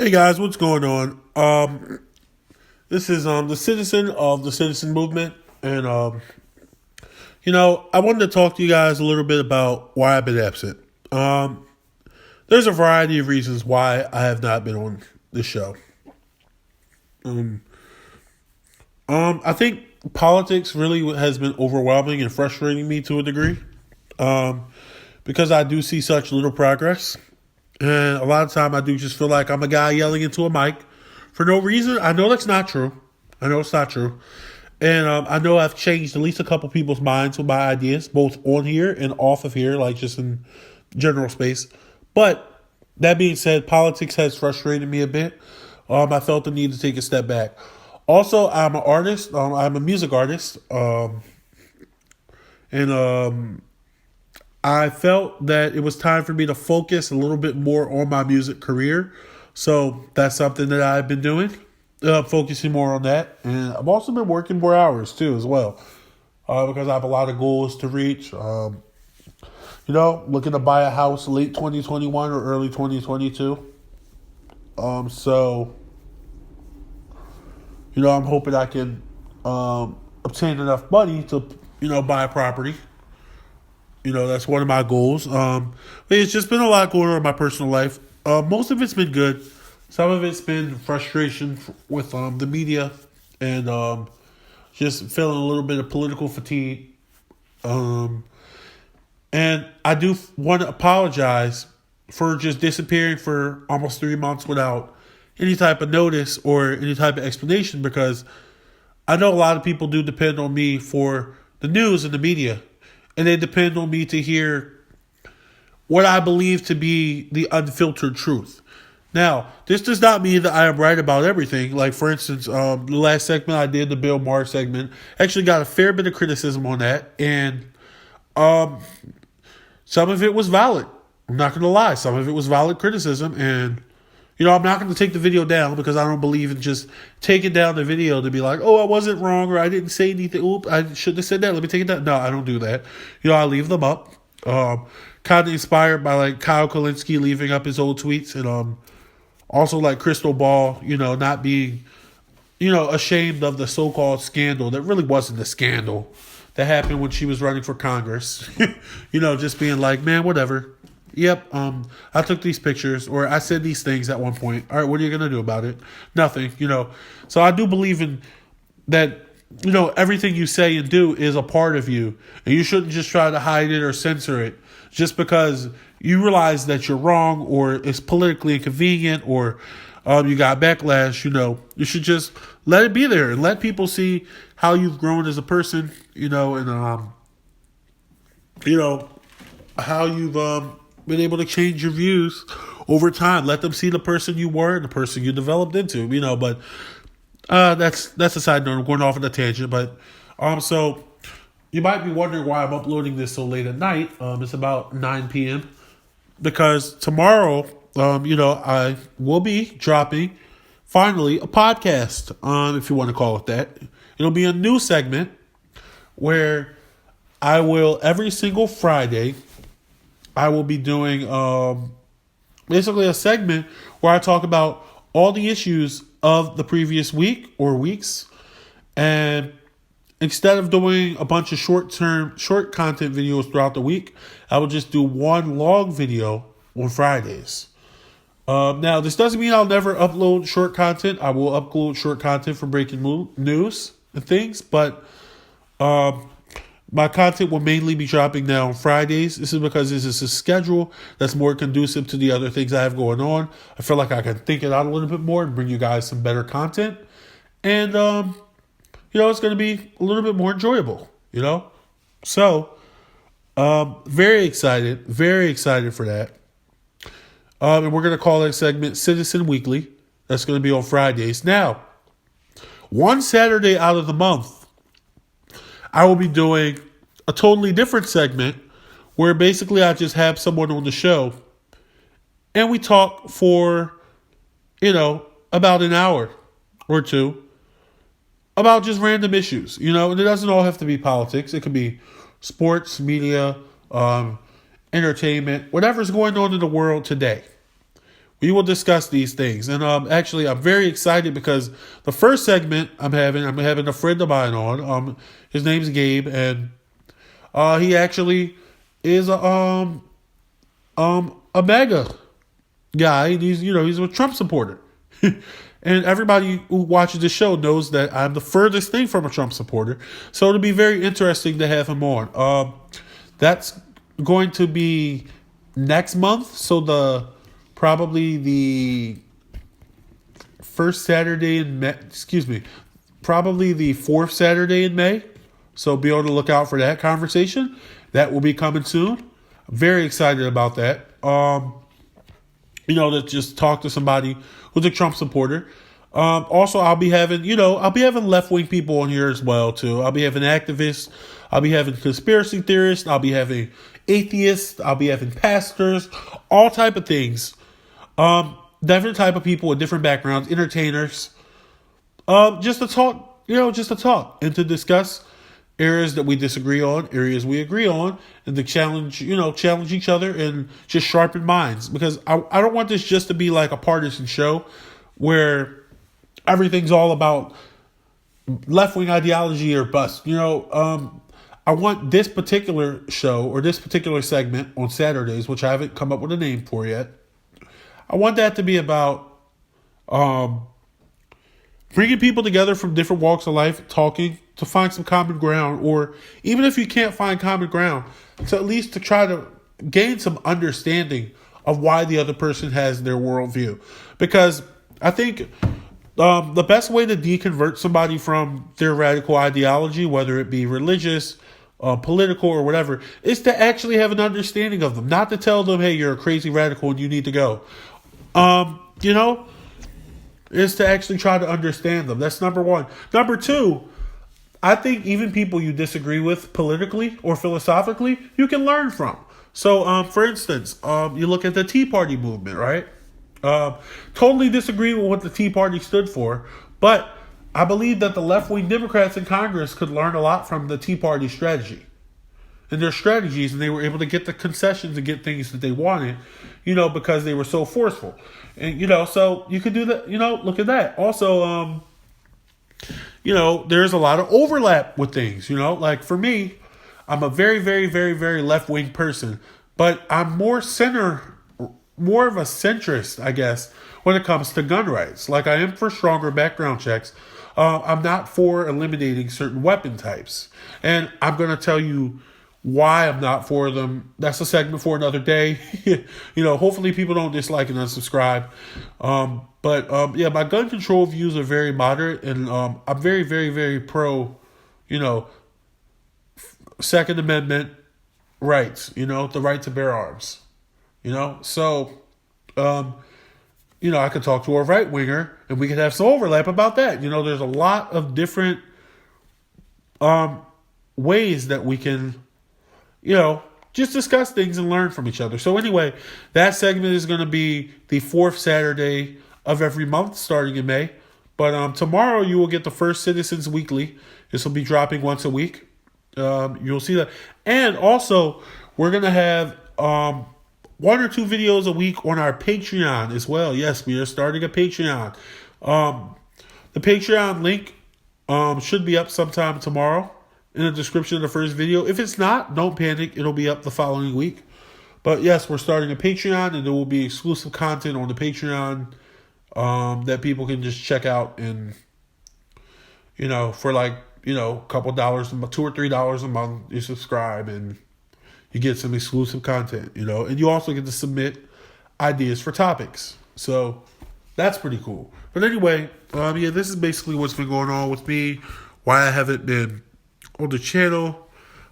Hey guys, what's going on? This is the citizen of the citizen movement, and I wanted to talk to you guys a little bit about why I've been absent. Um, there's a variety of reasons why I have not been on this show. Um, I think politics really has been overwhelming and frustrating me to a degree, um, because I do see such little progress, and a lot of time I do just feel like I'm a guy yelling into a mic for no reason. I know that's not true. I know it's not true. And I know I've changed at least a couple people's minds with my ideas, both on here and off of here, like just in general space. But that being said, politics has frustrated me a bit. I felt the need to take a step back. Also, I'm an artist. I'm a music artist. And I felt that it was time for me to focus a little bit more on my music career. So that's something that I've been doing, focusing more on that. And I've also been working more hours too, as well, because I have a lot of goals to reach. Looking to buy a house late 2021 or early 2022. So, I'm hoping I can obtain enough money to, buy a property. That's one of my goals. But it's just been a lot going on in my personal life. Most of it's been good. Some of it's been frustration with the media and just feeling a little bit of political fatigue. Um, and I do want to apologize for just disappearing for almost 3 months without any type of notice or any type of explanation, because I know a lot of people do depend on me for the news and the media. And they depend on me to hear what I believe to be the unfiltered truth. Now, this does not mean that I am right about everything. Like, for instance, the last segment I did, the Bill Maher segment, actually got a fair bit of criticism on that. And some of it was valid. I'm not going to lie. Some of it was valid criticism. And, I'm not going to take the video down because I don't believe in just taking down the video to be like, oh, I wasn't wrong or I didn't say anything. Oop, I shouldn't have said that. Let me take it down. No, I don't do that. I leave them up. Kind of inspired by like Kyle Kalinske leaving up his old tweets, and also like Crystal Ball, not being, ashamed of the so-called scandal that really wasn't a scandal that happened when she was running for Congress. Just being like, man, whatever. Yep, I took these pictures, or I said these things at one point. All right, what are you going to do about it? Nothing, So I do believe in that, everything you say and do is a part of you. And you shouldn't just try to hide it or censor it just because you realize that you're wrong or it's politically inconvenient or you got backlash. You should just let it be there and let people see how you've grown as a person, and, how you've been able to change your views over time. Let them see the person you were and the person you developed into, but that's a side note. I'm going off on a tangent, but so you might be wondering why I'm uploading this so late at night. It's about 9 p.m. because tomorrow, I will be dropping finally a podcast, if you want to call it that. It'll be a new segment where I will every single Friday I will be doing basically a segment where I talk about all the issues of the previous week or weeks. And instead of doing a bunch of short content videos throughout the week, I will just do one long video on Fridays. Now, this doesn't mean I'll never upload short content. I will upload short content for breaking news and things, but my content will mainly be dropping now on Fridays. This is because this is a schedule that's more conducive to the other things I have going on. I feel like I can think it out a little bit more and bring you guys some better content. And, it's going to be a little bit more enjoyable, So, very excited for that. And we're going to call that segment Citizen Weekly. That's going to be on Fridays. Now, one Saturday out of the month, I will be doing a totally different segment where basically I just have someone on the show and we talk for, about an hour or two about just random issues, and it doesn't all have to be politics. It could be sports, media, entertainment, whatever's going on in the world today. We will discuss these things. And actually, I'm very excited because the first segment I'm having a friend of mine on. His name's Gabe, and he actually is a MAGA guy. He's a Trump supporter. And everybody who watches the show knows that I'm the furthest thing from a Trump supporter. So it'll be very interesting to have him on. That's going to be next month. So probably the first Saturday in May. Excuse me. Probably the fourth Saturday in May. So be able to look out for that conversation. That will be coming soon. I'm very excited about that. To just talk to somebody who's a Trump supporter. Also, I'll be having left-wing people on here as well, too. I'll be having activists. I'll be having conspiracy theorists. I'll be having atheists. I'll be having pastors. All type of things. Different type of people with different backgrounds. Entertainers. Just to talk, and to discuss areas that we disagree on, areas we agree on, and to challenge each other and just sharpen minds. Because I don't want this just to be like a partisan show where everything's all about left-wing ideology or bust. I want this particular show or this particular segment on Saturdays, which I haven't come up with a name for yet. I want that to be about bringing people together from different walks of life, talking to find some common ground, or even if you can't find common ground, to at least to try to gain some understanding of why the other person has their worldview. Because I think the best way to deconvert somebody from their radical ideology, whether it be religious, political, or whatever, is to actually have an understanding of them. Not to tell them, hey, you're a crazy radical and you need to go. Is to actually try to understand them. That's number one. Number two, I think even people you disagree with politically or philosophically, you can learn from. So, for instance, you look at the Tea Party movement, right? Totally disagree with what the Tea Party stood for, but I believe that the left-wing Democrats in Congress could learn a lot from the Tea Party strategy and their strategies, and they were able to get the concessions and get things that they wanted, because they were so forceful. And, so you could do that, look at that. Also, there's a lot of overlap with things, like for me, I'm a very, very, very, very left-wing person, but I'm more of a centrist, I guess, when it comes to gun rights. Like I am for stronger background checks. I'm not for eliminating certain weapon types. And I'm going to tell you why I'm not for them. That's a segment for another day. Hopefully people don't dislike and unsubscribe. But my gun control views are very moderate, and I'm very, very, very pro, Second Amendment rights, the right to bear arms, So, I could talk to a right winger and we could have some overlap about that. There's a lot of different ways that we can, just discuss things and learn from each other. So anyway, that segment is going to be the fourth Saturday of every month starting in May. But tomorrow you will get the first Citizens Weekly. This will be dropping once a week. You'll see that. And also, we're going to have one or two videos a week on our Patreon as well. Yes, we are starting a Patreon. The Patreon link should be up sometime tomorrow in the description of the first video. If it's not, don't panic. It'll be up the following week. But yes, we're starting a Patreon, and there will be exclusive content on the Patreon that people can just check out and, for a couple dollars, $2 or $3 a month, you subscribe and you get some exclusive content, and you also get to submit ideas for topics. So that's pretty cool. But anyway, this is basically what's been going on with me, why I haven't been on the channel.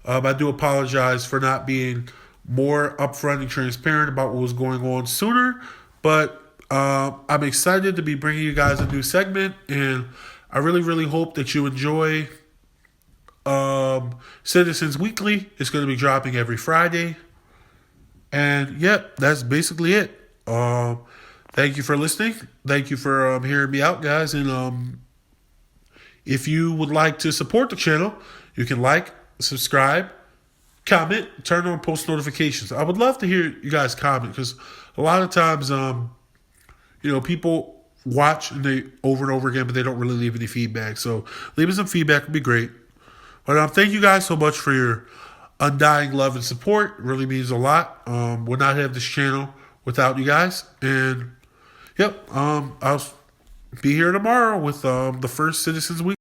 I do apologize for not being more upfront and transparent about what was going on sooner, but I'm excited to be bringing you guys a new segment, and I really, really hope that you enjoy Citizens Weekly. It's going to be dropping every Friday, and that's basically it. Thank you for listening. Thank you for hearing me out, guys, and if you would like to support the channel, you can like, subscribe, comment, turn on post notifications. I would love to hear you guys comment, because a lot of times people watch and they over and over again, but they don't really leave any feedback. So leaving some feedback would be great. But thank you guys so much for your undying love and support. It really means a lot. Would not have this channel without you guys. And yep, I'll be here tomorrow with the first Citizens Week.